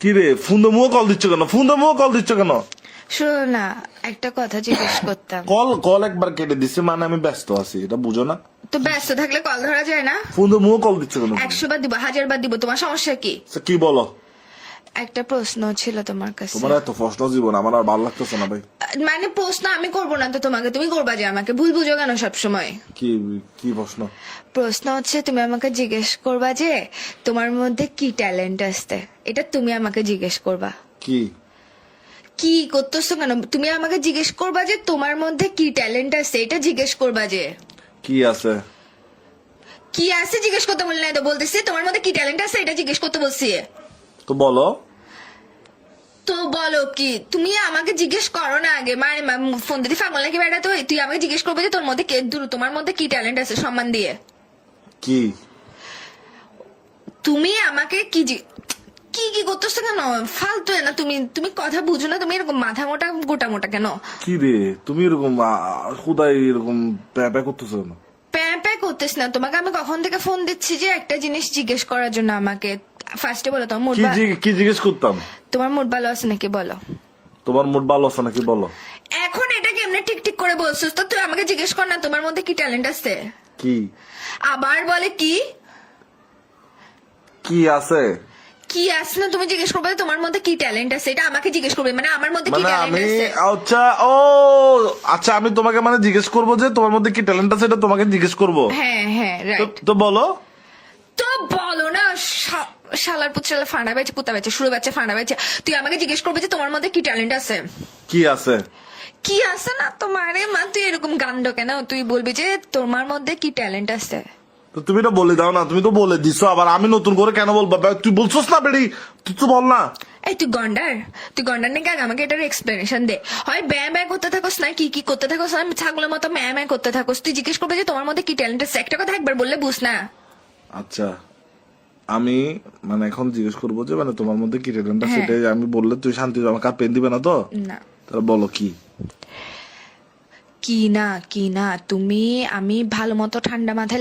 কি রে ফোন দেবো কল দিচ্ছ কেন? শোনো না, একটা কথা জিজ্ঞেস করতাম। কল একবার কেটে দিচ্ছে, মানে আমি ব্যস্ত আছি, এটা বুঝো না? তো ব্যস্ত থাকলে কল ধরা যায় না? ফোন দেবো কল দিচ্ছ কেন? 100 বার দিব, 1000 বার দিব, তোমার সমস্যা কি? আচ্ছা, কি বলো? একটা প্রশ্ন ছিল তোমার কাছে। তোমার এত প্রশ্ন জীবন আমার আর ভালো লাগতেছে না ভাই। মানে প্রশ্ন আমি করবো না তো তোমাকে, তুমি করবা যে আমাকে। ভুল বুঝো কেন সবসময়? কি কি প্রশ্ন? প্রশ্ন হচ্ছে তুমি আমাকে জিজ্ঞেস করবা যে তোমার মধ্যে কি ট্যালেন্ট আছে, এটা তুমি আমাকে জিজ্ঞেস করবা। কি কি করতেছো কেন? তুমি আমাকে জিজ্ঞেস করবা যে তোমার মধ্যে কি ট্যালেন্ট আছে, এটা জিজ্ঞেস করবা যে কি আছে? কি আছে জিজ্ঞেস করতে বললে না তো, বলতেছি তোমার মধ্যে কি ট্যালেন্ট আছে এটা জিজ্ঞেস করতে বলছি। তো বলো। তো বলো কি? তুমি আমাকে জিজ্ঞেস করো না আগে, মানে ফোন দিদি ফাগল নাকি বেটা? তো তুই আমাকে জিজ্ঞেস করবে যে তোর মধ্যে তোমার মধ্যে কি ট্যালেন্ট আছে, সম্মান দিয়ে। কি তুমি আমাকে কি কি কি করতেছো কেন? ফালতু না তুমি, তুমি কথা বুঝো না? তুমি এরকম মাথা মোটা গোটা মোটা কেন? কি রে তুমি এরকম খুদাই এরকম প্যাপা করতেছো কেন? প্যাঁ প্যাঁ করতেছ না। তোমাকে আমি কখন থেকে ফোন দিচ্ছি যে একটা জিনিস জিজ্ঞেস করার জন্য আমাকে। ফার্স্টে বলো তোমার মুড, কি জিজ্ঞেস করতাম? তোমার মুড ভালো আছে নাকি বলো। তোমার মুড ভালো আছে নাকি বলো। এখন এটা কেমনে ঠিক ঠিক করে বলছিস? তো তুই আমাকে জিজ্ঞেস কর না তোমার মধ্যে কি ট্যালেন্ট আছে। কি আবার বলে কি কি আছে? কি আছে না, তুমি জিজ্ঞেস করবে তোমার মধ্যে কি ট্যালেন্ট আছে, এটা আমাকে জিজ্ঞেস করবে। মানে আমার মধ্যে কি মানে ট্যালেন্ট আমি আছে? আচ্ছা আচ্ছা আমি তোমাকে মানে জিজ্ঞেস করবো যে তোমার মধ্যে কি ট্যালেন্ট আছে, এটা তোমাকে জিজ্ঞেস করবো। হ্যাঁ হ্যাঁ রাইট। তো বলো। তো বলো না। শালার পুত্র ফাঁড়া বেচে, পুতা বেচে, শুরু বেচে, ফাঁড়া বেচে। তুই আমাকে জিজ্ঞেস করবে যে তোমার মধ্যে কি ট্যালেন্ট আছে। কি আছে? কি আছে না তোমারে মা, তুই এরকম গান্ড কেন? তুই বলবি যে তোমার মধ্যে কি ট্যালেন্ট আছে। তো তুমি তো বলে দাও না, তুমি তো বলে দিছো, আবার আমি নতুন করে কেন বলবো? তুই বলছস না বেড়ি, তুই তো বল না। এই তুই গন্ডার নাকি? আগে আমাকে এটার এক্সপ্লেনেশন দে। হয় ব্যাঁ ব্যাঁ করতে থাকোস না কি কি করতে থাকোস, আমি ছাগলের মতো ম্যাঁ ম্যাঁ করতে থাকোস। তুই জিজ্ঞেস করবে যে তোমার মধ্যে কি ট্যালেন্ট আছে, একটা কথা একবার বললে বুঝ না। আচ্ছা আমি মানে এখন জিজ্ঞেস করবো যে মানে তোমার মধ্যে কি ট্যালেন্ট আছে, হ্যাঁ। সেটাই আমি বললে তুই শান্তি আমাকে আর পেন দিবে না তো? না তাহলে বলো কি। কি না তুমি, আমি ভালো মতো ঠান্ডা মাথায়